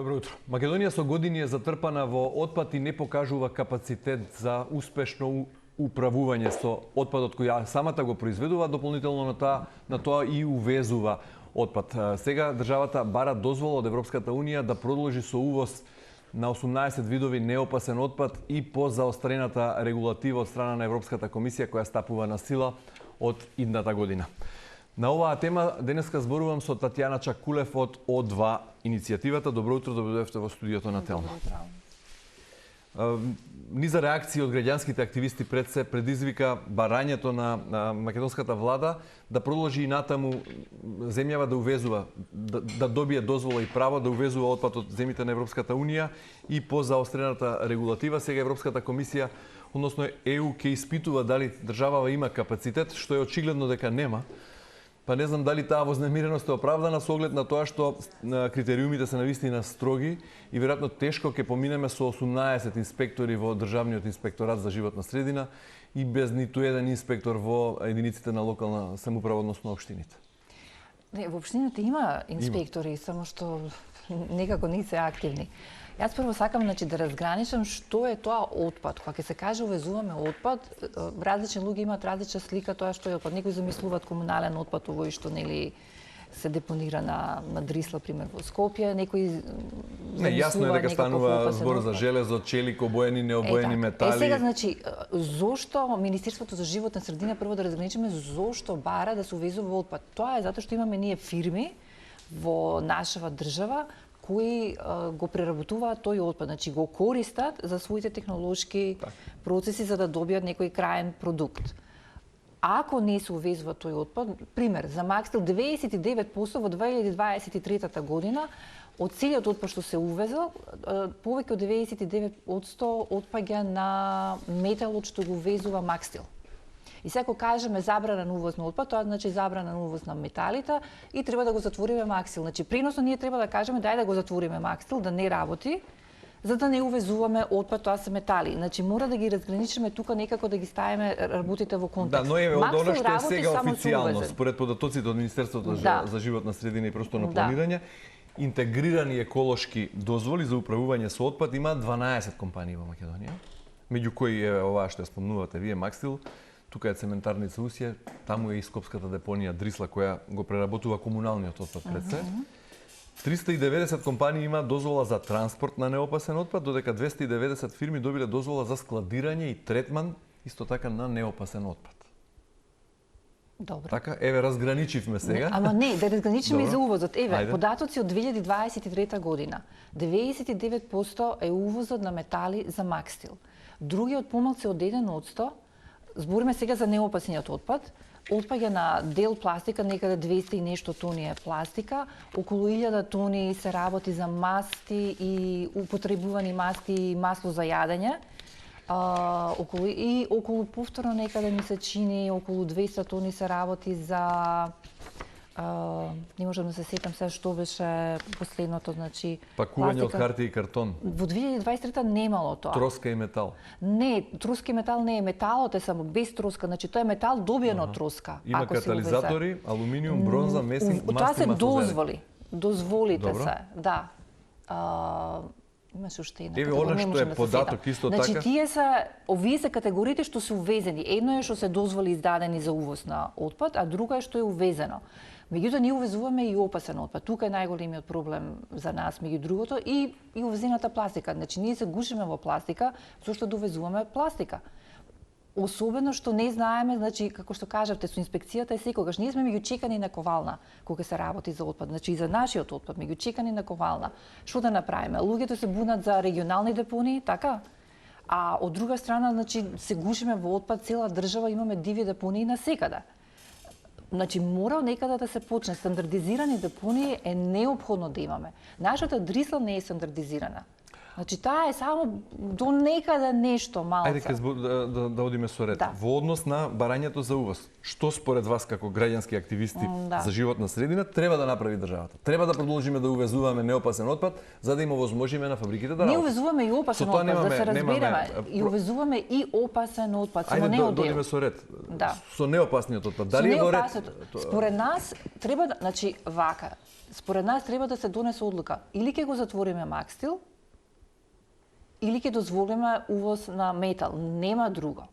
Добро утро. Македонија со години е затрпана во отпад и не покажува капацитет за успешно управување со отпадот кој самата го произведува, дополнително на тоа и увезува отпад. Сега државата бара дозвола од Европската унија да продолжи со увоз на 18 видови неопасен отпад и по заострената регулатива од страна на Европската комисија која стапува на сила од идната година. На оваа тема денеска зборувам со Татјана Чакулев од О2 иницијативата. Добро утро, добредојавте во студиото на Телма. Низа реакции од граѓанските активисти пред се предизвика барањето на македонската влада да продолжи и натаму земјава да увезува, да добие дозвола и право да увезува отпад од земјите на Европската унија и по заострената регулатива. Сега Европската комисија, односно ЕУ, ќе испитува дали државава има капацитет, што е очигледно дека нема. Па не знам дали таа вознемиреност е оправдана со оглед на тоа што критериумите се навистина строги и веројатно тешко ќе поминеме со 18 инспектори во Државниот инспекторат за животна средина и без ниту еден инспектор во единиците на локална самоуправа, односно општините. Не, во општините има инспектори, само што некако не се активни. Јас прво сакам да разграничам што е тоа отпад. Кога ќе се каже увезуваме отпад, различни луѓе имаат различна слика тоа што е отпад. Некои замислуваат комунален отпад овој што нели се депонира на Дрисла, пример во Скопје, некои не, јасно е дека станува збор за железо, челик, обоени, необоени метали. Сега значи зошто Министерството за животна средина прво да разграничиме зошто бара да се увезува отпад? Тоа е затоа што имаме ние фирми во нашава држава кои го преработуваат тој отпад, значи го користат за своите технолошки процеси за да добијат некој краен продукт. Ако не се увезува тој отпад, пример, за Макстил 99% во 2023 година од целиот отпад што се увезал, повеќе од 99% отпаѓа на металот што го увезува Макстил. И сега ако кажеме забрана на увоз на отпад, тоа значи забрана на увоз на металите и треба да го затвориме Макстил. Значи приносно ние треба да кажеме дај да го затвориме Макстил, да не работи, за да не увезуваме отпад, тоа се метали. Значи мора да ги разграничиме тука некако да ги ставиме работите во контекст. Да, но е од она што е сега официјално според податоците од Министерството за животна средина и просторно планирање, интегрирани еколошки дозволи за управување со отпад има 12 компании во Македонија, меѓу кои е оваа што ја спомнувате вие Макстил. Тука е цементарница Усија, таму е и скопската депонија Дрисла која го преработува комуналниот отпад пред се. 390 компании има дозвола за транспорт на неопасен отпад, додека 290 фирми добиле дозвола за складирање и третман исто така на неопасен отпад. Добро. Така, еве разграничивме сега. Ама не, да разграничиме и за увозот. Еве, податоци од 2023 година. 99% е увозот на метали за Макстил. Другиот помалку од 1%. Збориме сега за неопасниот отпад. Отпаѓа на дел пластика, некаде 200 и нешто тони е пластика, околу 1000 тони се работи за масти и употребувани масти и масло за јадење. Околу повторно некаде ми се чини околу 200 тони се работи за не можам да се сетам сега што беше последното, значи пакување од хартија и картон. Во 2023 немало тоа. Троска и метал. Не, троска и метал не е, металот е само без троска, значи тоа е метал добиен од троска. Има катализатори, алуминиум, бронза, месинг, масти, тоа се дозволи. Дозволите се, да. Имаше уште една. Еве она што е податок исто така. Значи овие се категориите што се увезени. Едно е што се дозволи издадени за увоз на отпад, а друго е што е увезено. Меѓутоа ние увезуваме и опасен отпад. Тука е најголемиот проблем за нас, меѓу другото, и увезената пластика. Значи ние се гушиме во пластика, зашто да увезуваме пластика. Особено што не знаеме, значи како што кажавте со инспекцијата е секогаш ние сме меѓу чекани на ковална кога се работи за отпад, значи и за нашиот отпад меѓу чекани на ковална. Што да направиме? Луѓето се бунат за регионални депонии, така? А од друга страна, значи се гушиме во отпад, цела држава имаме диви депонии насекаде. Значи мора некаде да се почне. Стандардизирани депонии е неопходно да имаме. Нашата Дрисла не е стандардизирана. Значи таа е само до некаде нешто малце. Ајде да одиме со ред. Да. Во однос на барањето за увоз, што според вас како граѓански активисти за животна средина треба да направи државата? Треба да продолжиме да увезуваме неопасен отпад за да им овозможиме на фабриките да Ние работат. увезуваме и опасен отпад, да се разбереме. И увезуваме и опасен отпад, само не Ајде од да одиме со ред. Да. Со неопасниот отпад. Со Дали е во ред? Според нас треба да, значи вака, според нас треба да се донесе одлука. Или ќе го затвориме Макстил, или ќе дозволиме увоз на метал. Нема друго.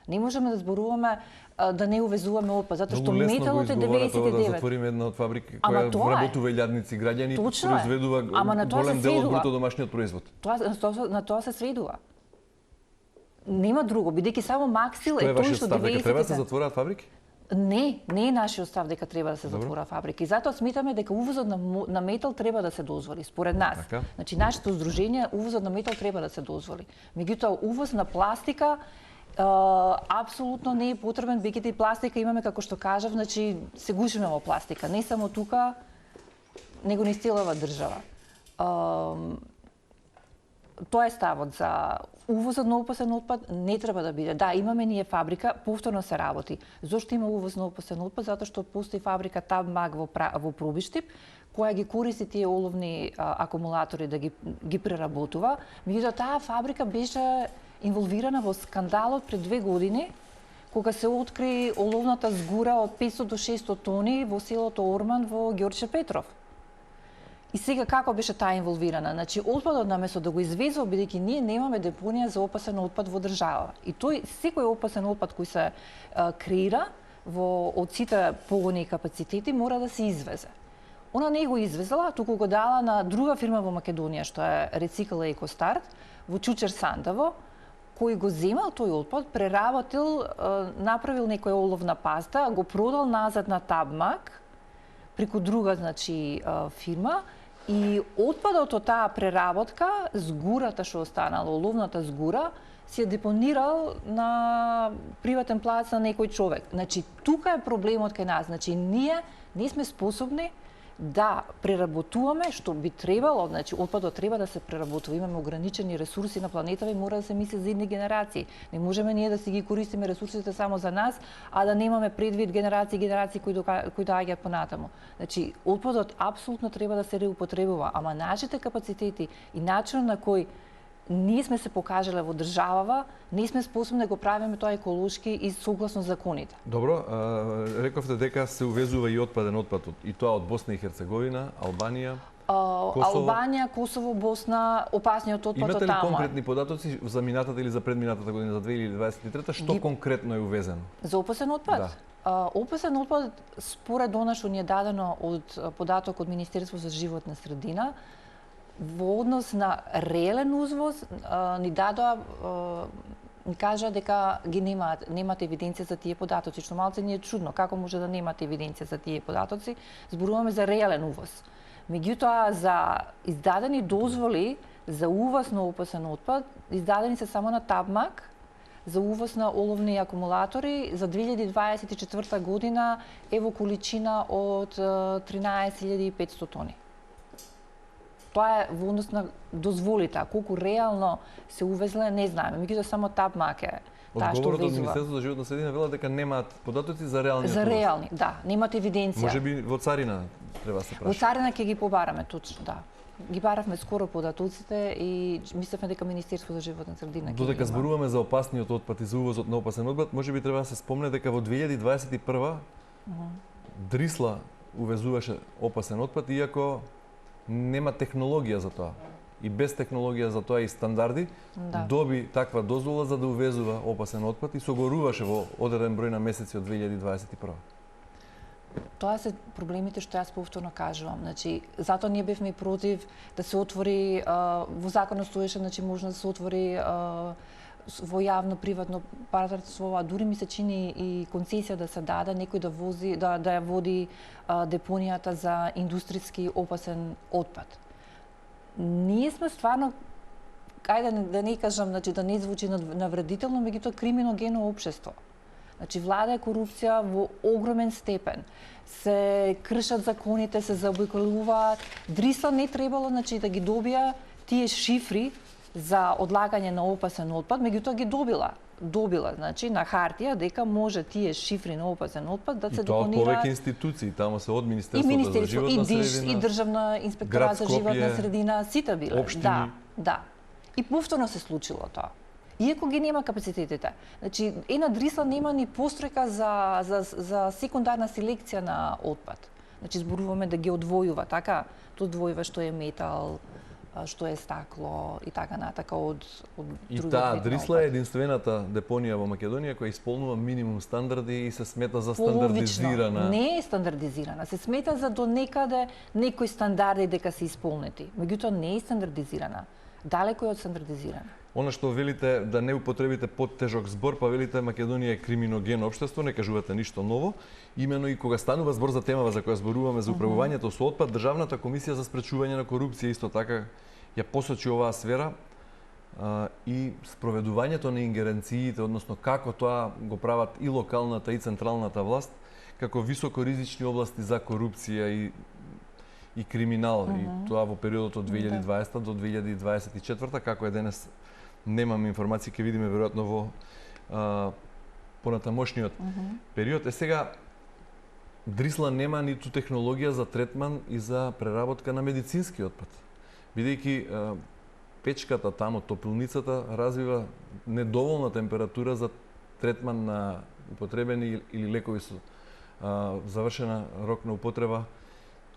Не можеме да зборуваме да не увезуваме отпад, затоа што металот е 99. Да затвориме една од фабрики Ама која тоа е. работува илјадници граѓани, Точно е. произведува Ама на тоа голем се дел од сведува. бруто домашниот производ. На тоа се сведува. Нема друго, бидејќи само Макстил Што е е тој вашиот што став, дека 90. треба да се затворат фабрики? Не е нашиот став дека треба да се затвора фабрики. Затоа сметаме дека увозот на метал треба да се дозволи, според нас. Така. Значи, нашето здружение, увозот на метал треба да се дозволи. Меѓутоа, увоз на пластика апсолутно не е потребен, бидејќи и пластика имаме, како што кажав, значи, се гушиме во пластика. Не само тука, него ни целава држава. Тоа е ставот за увозот на опасен отпад не треба да биде. Да, имаме ние фабрика, повторно се работи. Зошто има увоз на опасен отпад? Затоа што постои фабрика Табмак во Пробиштип, која ги користи тие оловни акумулатори да ги преработува. Меѓутоа таа фабрика беше инволвирана во скандалот пред 2 години, кога се откри оловната згура од 500 до 600 тони во селото Орман во Ѓорче Петров. И сега како беше таа инволвирана? Значи, отпадот наместо да го извезува, бидејќи ние немаме депонија за опасен отпад во држава. И секој опасен отпад кој се креира од сите погони и капацитети мора да се извезе. Она не го извезала, туку го дала на друга фирма во Македонија, што е Рецикл Екостарт, во Чучер Сандово, кој го земал тој отпад, преработил, направил некоја оловна паста, го продал назад на Табмак, преку друга, значи, фирма, и отпадот од таа преработка, згурата што останала, оловната згура, си ја депонирал на приватен плац на некој човек. Значи, тука е проблемот кај нас. Значи, ние не сме способни да преработуваме што би требало, значи отпадот треба да се преработува. Имаме ограничени ресурси на планетава и мора да се мисли за идни генерации. Не можеме ние да си ги користиме ресурсите само за нас, а да немаме предвид генерации кои доаѓаат понатаму. Значи отпадот апсолутно треба да се реупотребува, ама нашите капацитети и начинот на кој ние сме се покажале во државава, не сме способни да го правиме тоа еколошки и согласно законите. Добро, рековте дека се увезува и отпаден отпад, и тоа од Босна и Херцеговина, Албанија, Косово. Албанија, Косово, Босна, опасниот отпад од таму. Имате ли конкретни податоци за минатата или за предминатата година, за 2023, што конкретно е увезено? За опасен отпад? Да. Опасен отпад, според она што ни е дадено од податок од Министерство за животна средина, во однос на реален узвоз, ни дадоа, ни кажа дека ги немат евиденција за тие податоци, што малце ни е чудно, како може да немате евиденција за тие податоци, зборуваме за реален увоз. Меѓутоа, за издадени дозволи за увоз на опасен отпад, издадени се само на Табмак, за увоз на оловни акумулатори, за 2024 година е во количина од 13.500 тони. Тоа е во однос на дозволите, а колку реално се увезле, не знаеме. Меѓутоа само Табмак е таа што Одговорот од увезува. Министерството за животна средина вела дека немаат податоци за реални. За реални, да, немат евиденција. Може би во царина треба да се праша. Во царина ќе ги побараме, точно, да. Ги баравме скоро податоците и мислевме дека Министерство за животна средина ќе Додека ги има. зборуваме за опасниот отпад и за увозот на опасен отпад, може би треба да се спомне дека во 2021 Дрисла увезуваше опасен отпад, иако нема технологија за тоа. И без технологија за тоа и стандарди, доби таква дозвола за да увезува опасен отпад и согоруваше во одреден број на месеци од 2021. Тоа се проблемите што јас повторно кажувам. Значи, затоа ние бевме против да се отвори во законот стоеше, значи можно да се отвори во јавно-приватно партнерство, а дури ми се чини и концесија да се даде некој да вози да ја води депонијата за индустријски опасен отпад. Ние сме стварно, ајде да не кажам, значи да не звучи навредително, меѓутоа криминогено општество. Значи влада е корупција во огромен степен. Се кршат законите, се заобиколуваат. Дрисла не требало, значи да ги добија тие шифри за одлагање на опасен отпад, меѓутоа ги добила, значи на хартија дека може тие шифри на опасен отпад да се депонираат. И тоа од повеќе институции, тамо се од Министерството за животна средина, и Државна инспекторат за животна средина, сите биле. Општини. Да. И повторно се случило тоа. Иако ги нема капацитетите. Значи, една Дрисла нема ни постројка за секундарна селекција на отпад. Значи, зборуваме да ги одвојува, така? Тоа одвојува што е метал, што е стакло и така натака од И други таа види на Дрисла е отпад. единствената депонија во Македонија која исполнува минимум стандарди и се смета за стандардизирана. Половично. Не е стандардизирана. Се смета за до некаде некои стандарди дека се исполнети. Меѓутоа не е стандардизирана. Далеко е од стандардизирана. Она што велите да не употребите поттежок збор, па велите Македонија е криминогено општество, не кажувате ништо ново. Имено и кога станува збор за темава за која зборуваме за управувањето со отпад, Државната комисија за спречување на корупција исто така ја посочи оваа сфера и спроведувањето на ингеренциите, односно како тоа го прават и локалната и централната власт, како високоризични области за корупција и криминал. И тоа во периодот од 2020 до 2024, како е денес, немам информации, ќе видиме веројатно во понатамошниот период. Сега, Дрисла нема ниту технологија за третман и за преработка на медицински отпад. Бидејќи печката тамо, топилницата, развива недоволна температура за третман на употребени или лекови со завршена рок на употреба,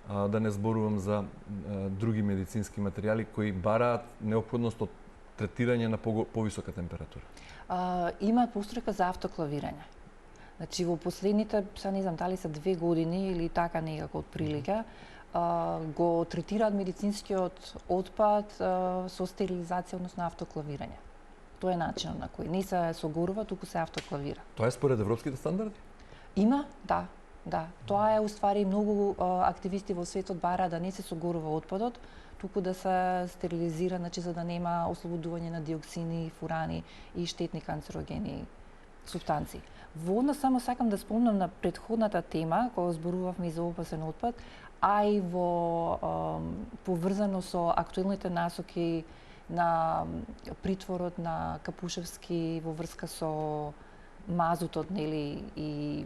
да не зборувам за други медицински материјали кои бараат неопходност од третирање на повисока температура. Има постројка за автоклавирање. Значи во последните, сега не знам дали се 2 години или така некако од прилика, го третираат медицинскиот отпад со стерилизација, односно автоклавирање. Тоа е начинот на кој не се согорува, туку се автоклавира. Тоа е според европските стандарди? Има, да. Тоа е уствари многу активисти во светот бара да не се согорува отпадот, туку да се стерилизира, значи за да нема ослободување на диоксини, фурани и штетни канцерогени супстанции. Во однос само сакам да спомнам на претходната тема кога зборувавме и за опасен отпад, а и во поврзано со актуелните насоки на притворот на Капушевски во врска со мазутот, нели, и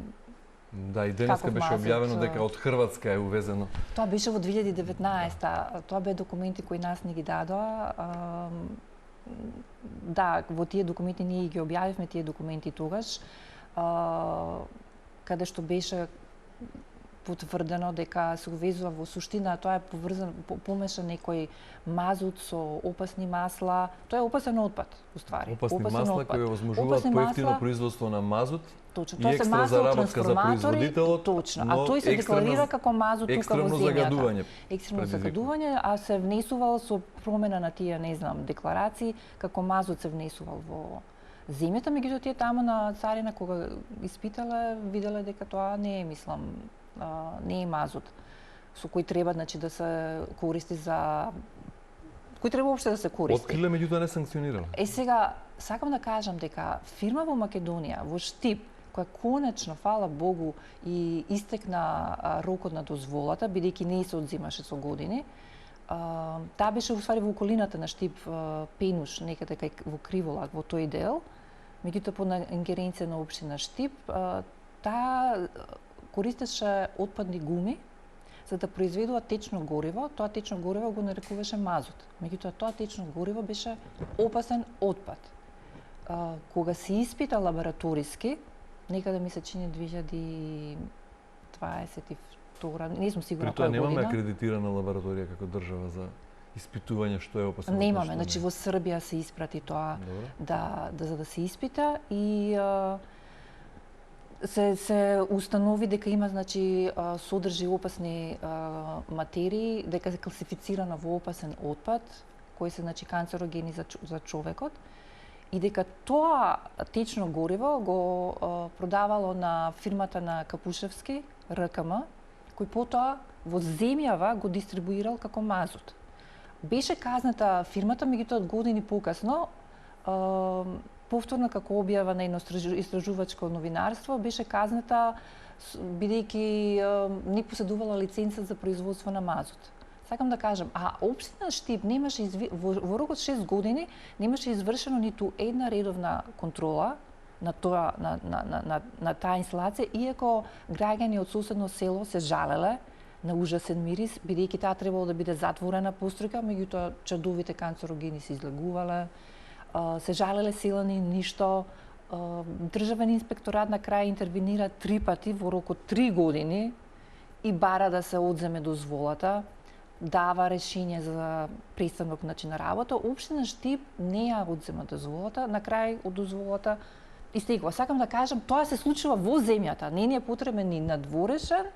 да, и денеска беше објавено дека од Хрватска е увезено. Тоа беше во 2019-та. Тоа бе документи кои нас не ги дадоа. Да, во тие документи ние ги објавивме тие документи тогаш, каде што беше потврдено дека се увезува во суштина, тоа е поврзано, помеша некој мазут со опасни масла. Тоа е опасен отпад, уствари. Опасни масла кои овозможуваат поевтино производство на мазут. Точно, и тоа се масла од заработка за производителот. Точно, а тој се декларира како мазут тука во земјата. Екстремно загадување, а се внесувал со промена на тие, не знам, декларации, како мазут се внесувал во земјата, меѓутоа тие таму на царина кога испитале, виделе дека тоа не е, мислам, не е мазут со кој треба, значи, да се користи за кој треба уопште да се користи. Откриле, меѓутоа не санкционирале. Сега сакам да кажам дека фирма во Македонија, во Штип, која конечно, фала Богу, и истекна рокот на дозволата, бидејќи не се одземаше со години, таа беше уствари во околината на Штип, Пенуш, некаде кај во Криволак, во тој дел, меѓутоа по ингеренција на општина Штип, таа користеше отпадни гуми за да произведува течно гориво. Тоа течно гориво го нарекуваше мазут. Меѓутоа тоа течно гориво беше опасен отпад. Кога се испита лабораториски, некаде ми се чини 2022, не сум сигурна која година. При тоа немаме акредитирана лабораторија како држава за испитување што е опасно. Немаме, значи во Србија се испрати тоа за да се испита и се установи дека има, значи, содржи опасни материи, дека се класифицирана во опасен отпад, кои се, значи, канцерогени за човекот, и дека тоа течно гориво го продавало на фирмата на Капушевски, РКМ, кој потоа во земјава го дистрибуирал како мазут. Беше казната фирмата, меѓутоа од години покасно, повторно како објава на едно истражувачко новинарство, беше казната бидејќи не поседувала лиценца за производство на мазут. Сакам да кажам, општина Штип немаше во рок од 6 години немаше извршено ниту една редовна контрола на таа инсталација, иако граѓани од соседно село се жалеле на ужасен мирис, бидејќи таа требало да биде затворена постројка, меѓутоа чадовите канцерогени се излегувале, се жалеле селани, ништо. Државен инспекторат на крај интервенира 3 пати во рок од 3 години и бара да се одземе дозволата, дава решение за престанок на работа. Општина Штип не ја одзема дозволата, на крај од дозволата истегува. Сакам да кажам, тоа се случува во земјата, не ни е потребен ни надворешен,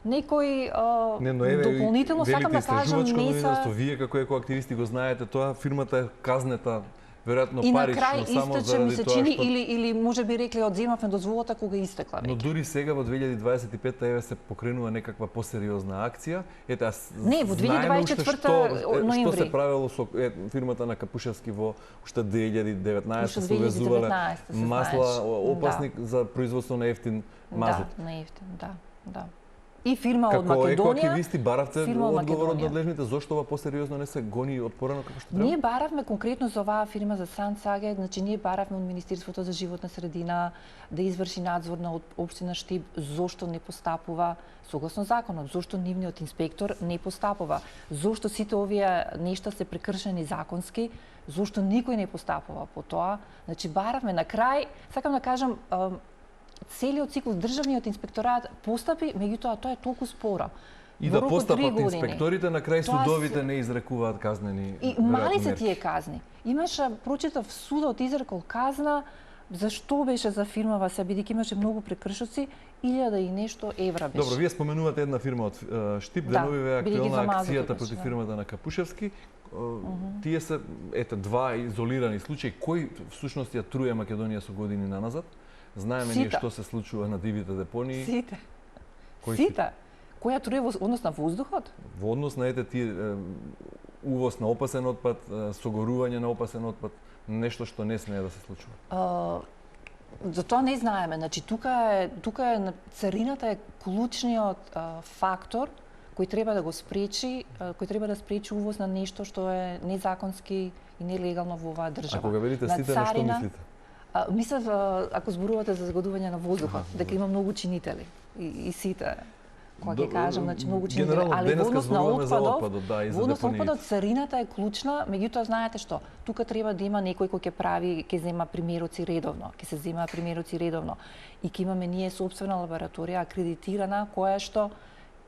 некој дополнително, сакам да кажам, не са... Вие како екоактивисти го знаете, тоа фирмата е казнета веројатно и на парично, крај само истече, ми се чини, што... или може би рекле одземавме дозволата кога истекла веќе. Но дури сега во 2025 еве се покренува некаква посериозна акција. Ете, не, во 2024 ноември. Што се правело со фирмата на Капушевски во уште 2019 се увезувале масла опасни за производство на ефтин мазут. Да, на ефтин, да. И фирма од Македонија. Македонија. Како екоактивисти баравте одговор од надлежните, зошто ова посериозно не се гони отпорано како што треба? Ние баравме конкретно за оваа фирма за Сансаге, значи ние баравме од Министерството за животна средина да изврши надзор на општина Штип, зошто не постапува согласно законот, зошто нивниот инспектор не постапува, зошто сите овие нешта се прекршени законски, зошто никој не постапува по тоа. Значи баравме на крај, сакам да кажам, целиот циклус државниот инспекторат постапи, меѓутоа тоа е толку споро. И да постапат инспекторите, на крај судовите не изрекуваат казнени. И мали се тие казни. Имаше, прочитав, судот изрекол казна, зашто беше за фирмава се, бидејќи имаше многу прекршоци, 1000 и нешто евра беше. Добро, вие споменувате една фирма од Штип, деновиве актуелна акцијата против фирмата на Капушевски. Тие се, два изолирани случаи. Кој всушност ја труе Македонија со години наназад? Знаеме ние што се случува на дивите депонии. Сите. Сите. Која труе во однос на воздухот? Во однос на тие увоз на опасен отпад, согорување на опасен отпад, нешто што не смее да се случува. За тоа не знаеме. Значи тука е царината е клучниот фактор кој треба да го спречи, кој треба да спречи увоз на нешто што е незаконски и нелегално во оваа држава. А кога велите сите, на што мислите? Мислев, ако зборувате за загадување на воздухот, дека има многу чинители и сите, кога ќе кажам, значи многу чинители, али во однос на отпадот, во однос на отпадот царината е клучна, меѓутоа знаете што, тука треба да има некој кој ќе зема примероци редовно, ќе се зема примероци редовно и ќе имаме ние сопствена лабораторија акредитирана која што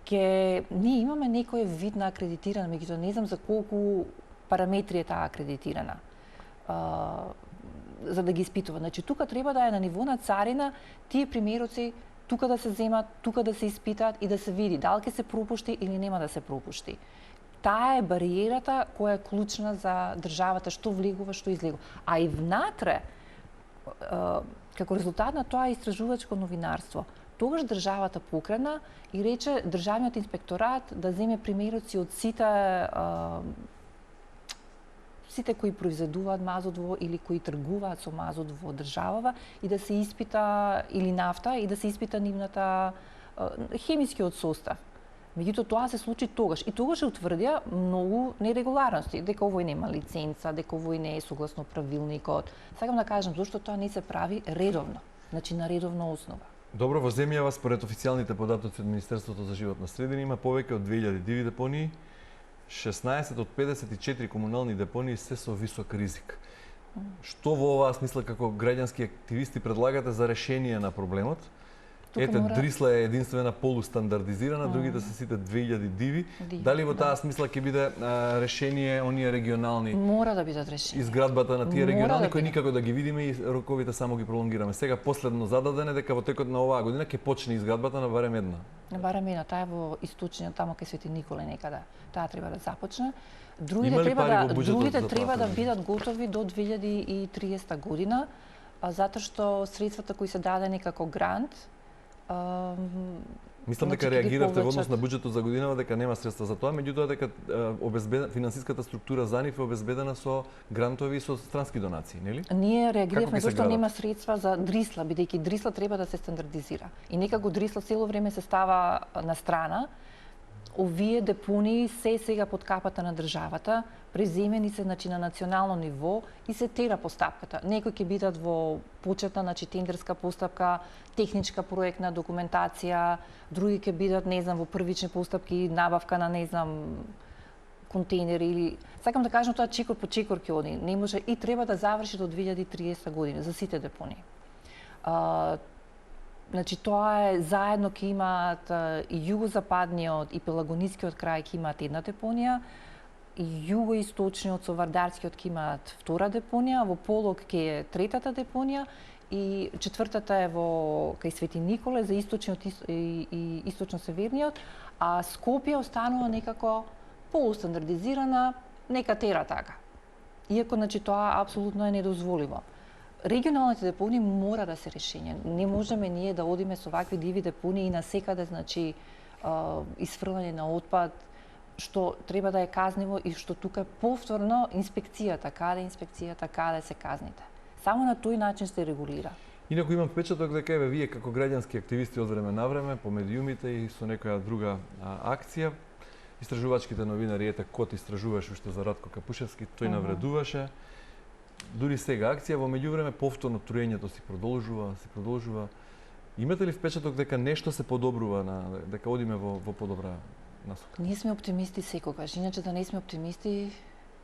ние имаме некој вид на акредитирана, меѓутоа не знам за колку параметри е таа акредитирана. За да ги испитува. Значи, тука треба да е на ниво на царина, тие примероци тука да се земат, тука да се испитаат и да се види дали ќе се пропушти или нема да се пропушти. Таа е бариерата која е клучна за државата, што влегува, што излегува. А и внатре, како резултат на тоа истражувачко новинарство, тогаш државата покрена и рече државниот инспекторат да земе примероци од сите кои произведуваат мазот или кои тргуваат со мазот во државава и да се испита или нафта и да се испита нивната хемискиот состав. Меѓутоа тоа се случи тогаш и тогаш се утврдија многу нерегуларности, дека овој нема лиценца, дека овој не е согласно правилникот. Сакам да кажам зошто тоа не се прави редовно, значи на редовна основа. Добро, во земјава според официјалните податоци од Министерството за животна средина има повеќе од 2000 диви депонии. 16 од 54 комунални депонии се со висок ризик. Што во оваа смисла како граѓански активисти предлагате за решение на проблемот? Дрисла е единствена полустандардизирана, другите се сите 2000 диви. Дали во таа смисла ќе биде решение оние регионални? Мора да бидат решени. Изградбата на тие регионални кои никако да ги видиме и роковите само ги пролонгираме. Сега последно зададене дека во текот на оваа година ќе почне изградбата на барем една. На барем една, таа е во источниот тамо кај Свети Николе некаде. Таа треба да започне. Другите треба да бидат готови до 2030 година, затоа што средствата кои се дадени како грант Мислам дека реагиравте во однос на буџетот за годинава дека нема средства за тоа, меѓутоа дека финансиската структура за нив е обезбедена со грантови и со странски донации, нели? Ние реагиравме зашто нема средства за Дрисла, бидејќи Дрисла треба да се стандардизира. И некако Дрисла цело време се става на страна овие депонии се сега под капата на државата, преземени се на национално ниво и се тера постапката. Некои ќе бидат во почетна тендерска постапка, техничка проектна документација, други ќе бидат, во првични постапки, набавка на, контейнери или... Сакам да кажам, тоа чекор по чекор ќе оди. Не може и треба да заврши до 2030 година за сите депонии. Тоа е заедно ќе имаат и југозападниот и пелагонискиот крај ќе имаат една депонија, и југоисточниот со Вардарскиот ќе имаат втора депонија, во Полог ќе е третата депонија и четвртата е кај Свети Николе за источниот и источно-северниот, а Скопје останува некако полустандардизирана, нека тера така. Иако тоа апсолутно е недозволиво. Регионалните депонии мора да се решење. Не можеме ние да одиме со вакви диви депонии и насекаде, исфрлање на отпад, што треба да е казниво и што тука повторно инспекцијата, каде се казните. Само на тој начин се регулира. Инаку имам впечаток дека еве вие како граѓански активисти од време на време по медиумите и со некоја друга акција, истражувачките новинари, Кот истражуваше уште за Радко Капушевски, тој навредуваше. Дури сега акција, во меѓувреме повторно труењето се продолжува. Имате ли впечаток дека нешто се подобрува, дека одиме во подобра насока? Ние сме оптимисти секогаш, иначе да не сме оптимисти,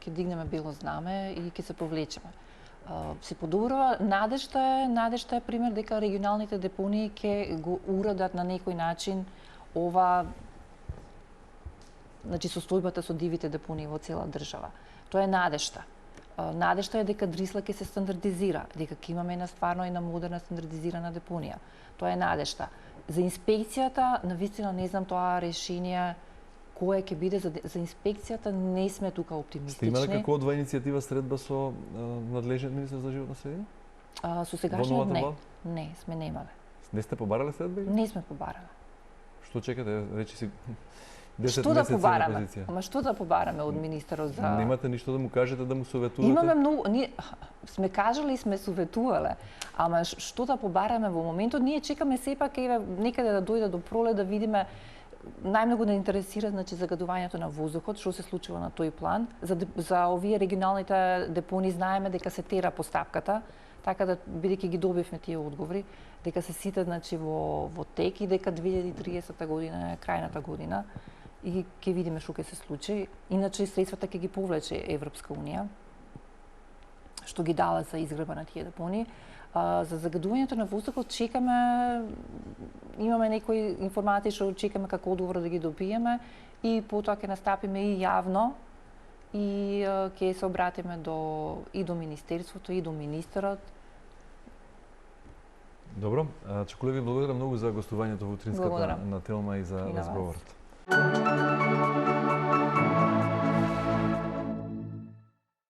ќе дигнеме бело знаме и ќе се повлечеме. Се подобрува, надежта е пример дека регионалните депонии ќе го уредат на некој начин ова состојбата со дивите депонии во цела држава. Тоа е надежта. Надежта е дека Дрисла ќе се стандардизира, дека ќе имаме една модерна стандардизирана депонија. Тоа е надежта. За инспекцијата, навистина не знам тоа решение кое ќе биде за инспекцијата, не сме тука оптимистични. Сте имале како одва иницијатива средба со надлежен министер за животна средина? Со сегашниот не, сме немале. Не сте побарале средба? Не сме побарале. Што чекате, речи си 10 што да побараме? Ама што да побараме од министерот за... Немате ништо да му кажете, да му советувате? Имаме многу, ние сме кажали и сме советувале, ама што да побараме во моментот, ние чекаме сепак некаде да дојде до пролет да видиме најмногу да интересира загадувањето на воздухот, што се случува на тој план. За овие регионалните депонии знаеме дека се тера постапката, така да бидејќи ги добивме тие одговори, дека се сите во тек и дека 2030 година е крајната година и ќе видиме што ќе се случи. Иначе средствата ќе ги повлече Европска унија, што ги дала за изградба на тие депонии. За загадувањето на воздухот чекаме, имаме некои информации што чекаме како одговор да ги добиеме и потоа ќе настапиме и јавно и ќе се обратиме и до Министерството и до министерот. Добро, Чекуле, ви благодарам многу за гостувањето во утринската на Телма и за разговорот.